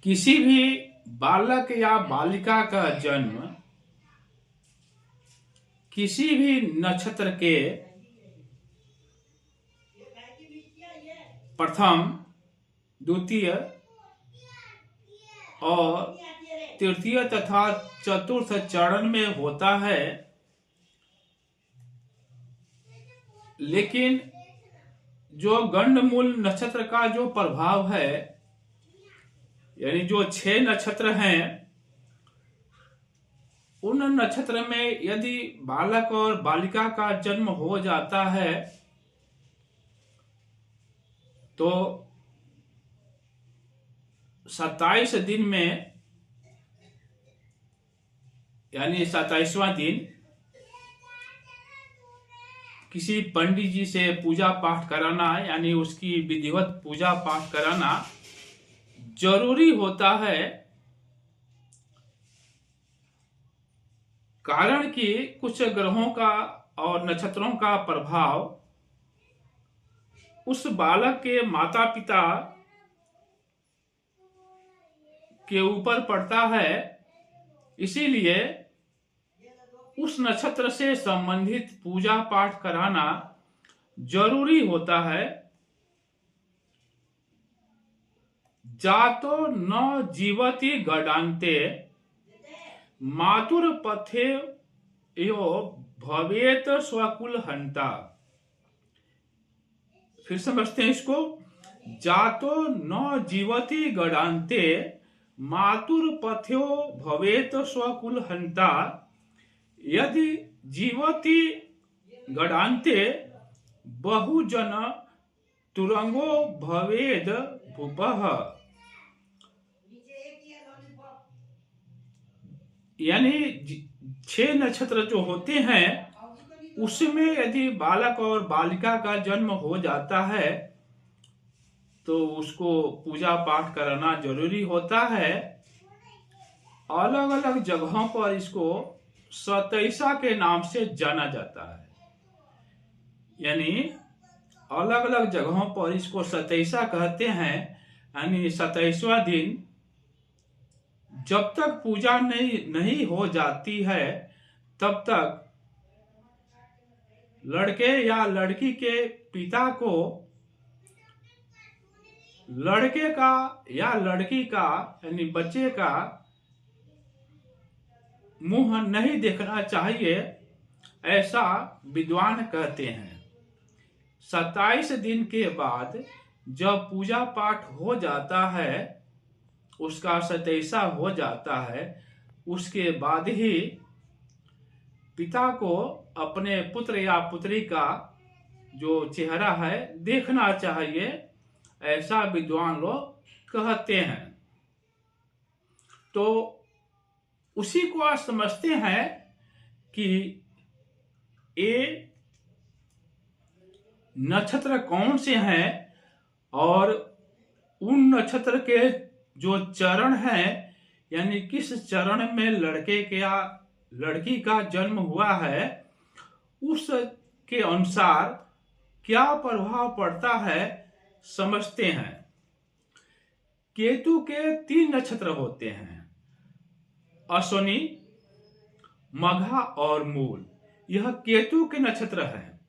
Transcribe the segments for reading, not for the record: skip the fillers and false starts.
किसी भी बालक या बालिका का जन्म किसी भी नक्षत्र के प्रथम, द्वितीय और तृतीय तथा चतुर्थ चरण में होता है, लेकिन जो गंडमूल नक्षत्र का जो प्रभाव है, यानी जो 6 नक्षत्र हैं, उन नक्षत्र में यदि बालक और बालिका का जन्म हो जाता है तो 27 दिन में, यानी 27वां दिन किसी पंडित जी से पूजा पाठ कराना, यानी उसकी विधिवत पूजा पाठ कराना जरूरी होता है। कारण कि कुछ ग्रहों का और नक्षत्रों का प्रभाव उस बालक के माता पिता के ऊपर पड़ता है, इसीलिए उस नक्षत्र से संबंधित पूजा पाठ कराना जरूरी होता है। जातो न जीवति गडान्ते मातुर पथे यो भवेत स्वकुल हंता। फिर समझते हैं इसको। जातो न जीवति गडान्ते मातुर पथ्यो भवेत स्वकुल हंता। यदि जीवति गडान्ते बहुजन तुरंगो भवेद भूपः। यानी 6 नक्षत्र जो होते हैं उसमें यदि बालक और बालिका का जन्म हो जाता है तो उसको पूजा पाठ कराना जरूरी होता है। अलग अलग जगहों पर इसको सतैसा के नाम से जाना जाता है, यानी अलग अलग जगहों पर इसको सतैसा कहते हैं। यानी 27वां दिन जब तक पूजा नहीं हो जाती है तब तक लड़के या लड़की के पिता को लड़के का या लड़की का, यानी बच्चे का मुंह नहीं देखना चाहिए, ऐसा विद्वान कहते हैं। 27 दिन के बाद जब पूजा पाठ हो जाता है, उसका सतैसा हो जाता है, उसके बाद ही पिता को अपने पुत्र या पुत्री का जो चेहरा है देखना चाहिए, ऐसा विद्वान लोग कहते हैं। तो उसी को आज समझते हैं कि ये नक्षत्र कौन से हैं और उन नक्षत्र के जो चरण हैं, यानी किस चरण में लड़के के या लड़की का जन्म हुआ है, उसके अनुसार क्या प्रभाव पड़ता है समझते हैं। केतु के 3 नक्षत्र होते हैं, अश्विनी, मघा और मूल। यह केतु के नक्षत्र हैं।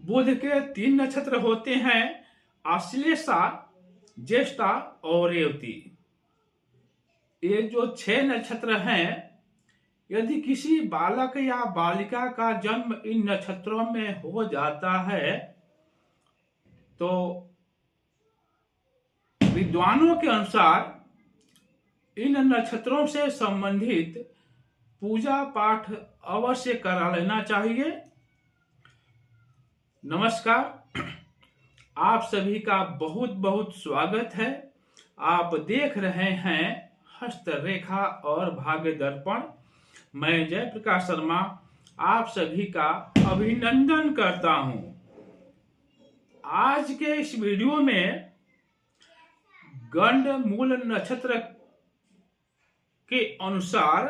बुध के 3 नक्षत्र होते हैं, आश्लेषा, ज्येष्ठा और रेवती। ये जो 6 नक्षत्र हैं, यदि किसी बालक या बालिका का जन्म इन नक्षत्रों में हो जाता है तो विद्वानों के अनुसार इन नक्षत्रों से संबंधित पूजा पाठ अवश्य करा लेना चाहिए। नमस्कार, आप सभी का बहुत बहुत स्वागत है। आप देख रहे हैं हस्तरेखा और भाग्य दर्पण। मैं जयप्रकाश शर्मा आप सभी का अभिनंदन करता हूं। आज के इस वीडियो में गंडमूल नक्षत्र के अनुसार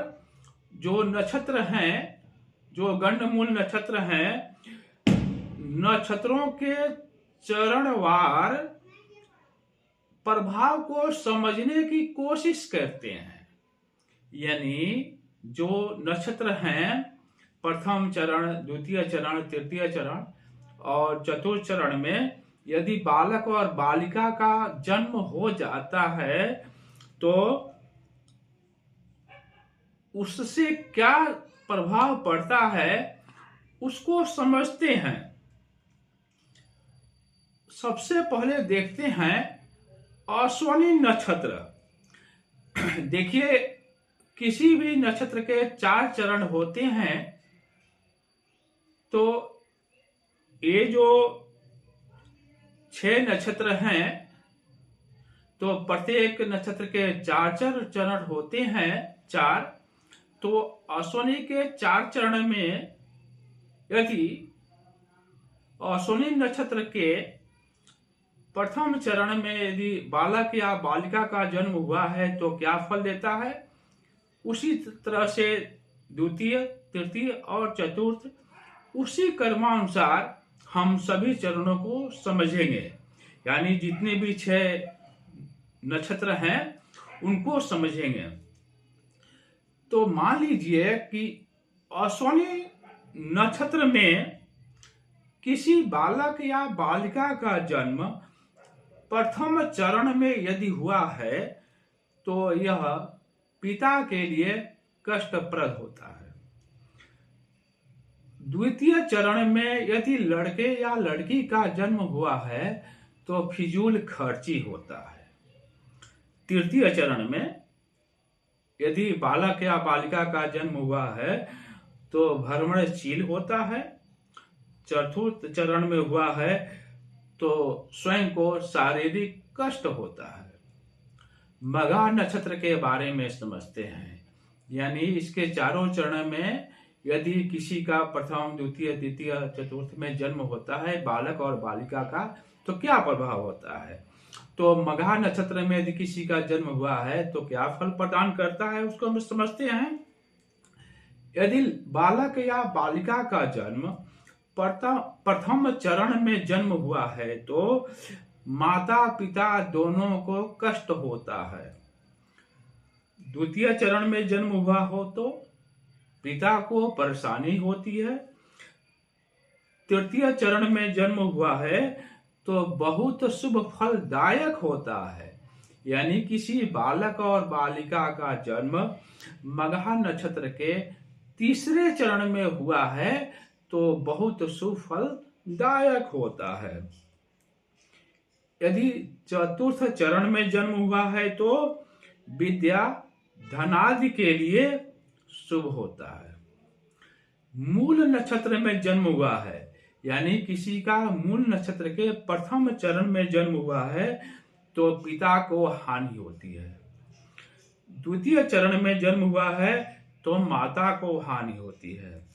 जो नक्षत्र हैं, जो गंडमूल नक्षत्र हैं, नक्षत्रों के चरणवार प्रभाव को समझने की कोशिश करते हैं। यानी जो नक्षत्र हैं, प्रथम चरण, द्वितीय चरण, तृतीय चरण और चतुर्थ चरण में यदि बालक और बालिका का जन्म हो जाता है तो उससे क्या प्रभाव पड़ता है उसको समझते हैं। सबसे पहले देखते हैं अश्विनी नक्षत्र। देखिए, किसी भी नक्षत्र के 4 चरण होते हैं, तो ये जो 6 नक्षत्र हैं, तो प्रत्येक नक्षत्र के 4 चरण होते हैं, 4। तो अश्विनी के 4 चरण में यदि अश्विनी नक्षत्र के प्रथम चरण में यदि बालक या बालिका का जन्म हुआ है तो क्या फल देता है, उसी तरह से द्वितीय, तृतीय और चतुर्थ उसी कर्मानुसार हम सभी चरणों को समझेंगे। यानी जितने भी 6 नक्षत्र हैं उनको समझेंगे। तो मान लीजिए कि अश्विनी नक्षत्र में किसी बालक या बालिका का जन्म प्रथम चरण में यदि हुआ है तो यह पिता के लिए कष्टप्रद होता है। द्वितीय चरण में यदि लड़के या लड़की का जन्म हुआ है तो फिजूल खर्ची होता है। तृतीय चरण में यदि बालक या बालिका का जन्म हुआ है तो भ्रमणशील होता है। चतुर्थ चरण में हुआ है तो स्वयं को शारीरिक कष्ट होता है। मघा नक्षत्र के बारे में समझते हैं। यानी इसके चारों चरण में यदि किसी का प्रथम, द्वितीय, तृतीय, चतुर्थ में जन्म होता है बालक और बालिका का, तो क्या प्रभाव होता है। तो मघा नक्षत्र में यदि किसी का जन्म हुआ है तो क्या फल प्रदान करता है उसको हम समझते हैं। यदि बालक या बालिका का जन्म प्रथम चरण में जन्म हुआ है तो माता पिता दोनों को कष्ट होता है। द्वितीय चरण में जन्म हुआ हो तो पिता को परेशानी होती है। तृतीय चरण में जन्म हुआ है तो बहुत शुभ फलदायक होता है। यानी किसी बालक और बालिका का जन्म मघा नक्षत्र के तीसरे चरण में हुआ है तो बहुत शुभ फलदायक होता है। यदि चतुर्थ चरण में जन्म हुआ है तो विद्या धनादि के लिए शुभ होता है। मूल नक्षत्र में जन्म हुआ है, यानी किसी का मूल नक्षत्र के प्रथम चरण में जन्म हुआ है तो पिता को हानि होती है। द्वितीय चरण में जन्म हुआ है तो माता को हानि होती है।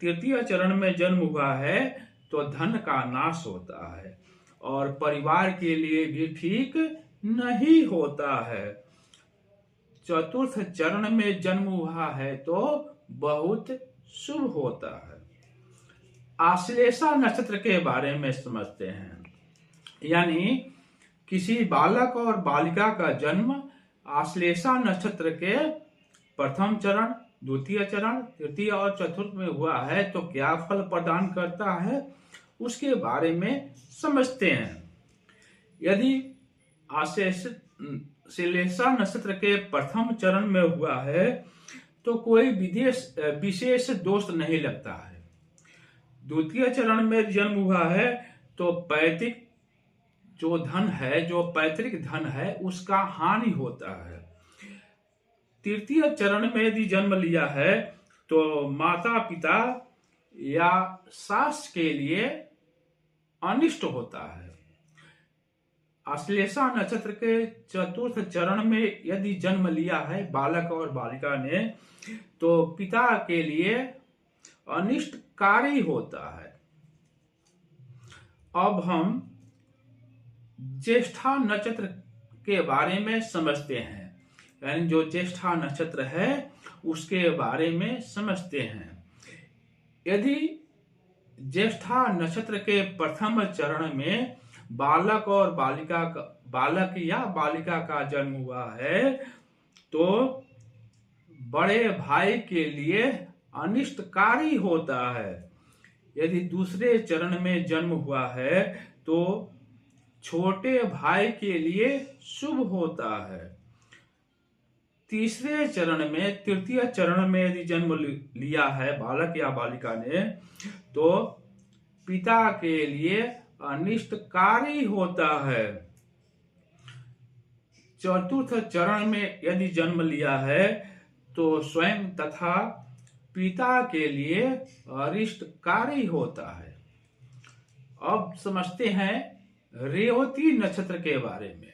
तृतीय चरण में जन्म हुआ है तो धन का नाश होता है और परिवार के लिए भी ठीक नहीं होता है। चतुर्थ चरण में जन्म हुआ है तो बहुत शुभ होता है। आश्लेषा नक्षत्र के बारे में समझते हैं। यानी किसी बालक और बालिका का जन्म आश्लेषा नक्षत्र के प्रथम चरण, द्वितीय चरण, तृतीय और चतुर्थ में हुआ है तो क्या फल प्रदान करता है उसके बारे में समझते हैं। यदि आश्लेषा नक्षत्र के प्रथम चरण में हुआ है तो कोई विशेष दोष नहीं लगता है। द्वितीय चरण में जन्म हुआ है तो पैतृक जो धन है, जो पैतृक धन है उसका हानि होता है। तृतीय चरण में यदि जन्म लिया है तो माता पिता या सास के लिए अनिष्ट होता है। आश्लेषा नक्षत्र के चतुर्थ चरण में यदि जन्म लिया है बालक और बालिका ने तो पिता के लिए अनिष्टकारी होता है। अब हम ज्येष्ठा नक्षत्र के बारे में समझते हैं। यानी जो ज्येष्ठा नक्षत्र है उसके बारे में समझते हैं। यदि ज्येष्ठा नक्षत्र के प्रथम चरण में बालक और बालक या बालिका का जन्म हुआ है तो बड़े भाई के लिए अनिष्टकारी होता है। यदि दूसरे चरण में जन्म हुआ है तो छोटे भाई के लिए शुभ होता है। तृतीय चरण में यदि जन्म लिया है बालक या बालिका ने तो पिता के लिए अनिष्टकारी होता है। चतुर्थ चरण में यदि जन्म लिया है तो स्वयं तथा पिता के लिए अरिष्टकारी होता है। अब समझते हैं रेवती नक्षत्र के बारे में।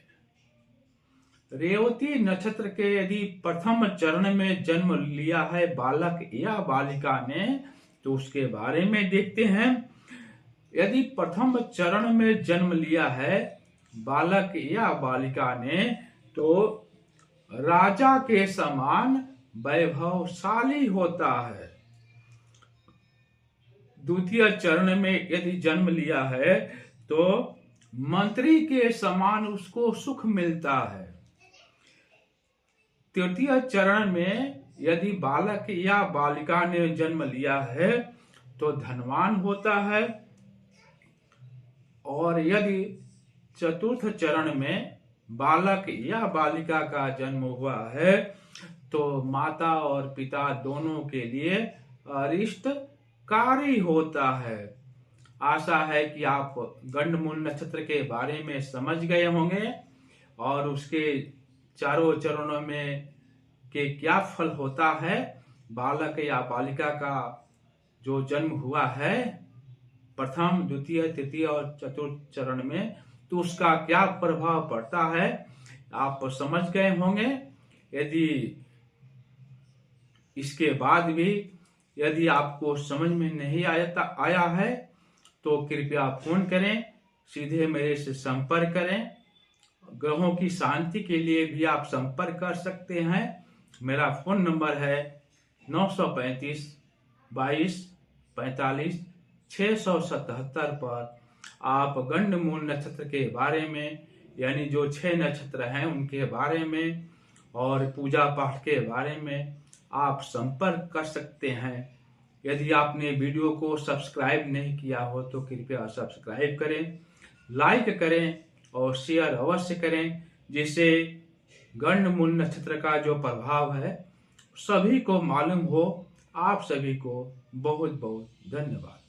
रेवती नक्षत्र के यदि प्रथम चरण में जन्म लिया है बालक या बालिका ने तो उसके बारे में देखते हैं। यदि प्रथम चरण में जन्म लिया है बालक या बालिका ने तो राजा के समान वैभवशाली होता है। द्वितीय चरण में यदि जन्म लिया है तो मंत्री के समान उसको सुख मिलता है। तृतीय चरण में यदि बालक या बालिका ने जन्म लिया है तो धनवान होता है। और यदि चतुर्थ चरण में बालक या बालिका का जन्म हुआ है तो माता और पिता दोनों के लिए अरिष्टकारी होता है। आशा है कि आप गंडमूल नक्षत्र के बारे में समझ गए होंगे और उसके चारों चरणों में के क्या फल होता है। बालक या बालिका का जो जन्म हुआ है प्रथम, द्वितीय, तृतीय और चतुर्थ चरण में तो उसका क्या प्रभाव पड़ता है आप समझ गए होंगे। यदि इसके बाद भी यदि आपको समझ में नहीं आया है तो कृपया फोन करें, सीधे मेरे से संपर्क करें। ग्रहों की शांति के लिए भी आप संपर्क कर सकते हैं। मेरा फोन नंबर है 935 22 45 677 पर आप गंडमूल नक्षत्र के बारे में यानी जो 6 नक्षत्र हैं उनके बारे में और पूजा पाठ के बारे में आप संपर्क कर सकते हैं। यदि आपने वीडियो को सब्सक्राइब नहीं किया हो तो कृपया सब्सक्राइब करें, लाइक करें और शेयर अवश्य करें, जिससे गंडमूल नक्षत्र का जो प्रभाव है सभी को मालूम हो। आप सभी को बहुत बहुत धन्यवाद।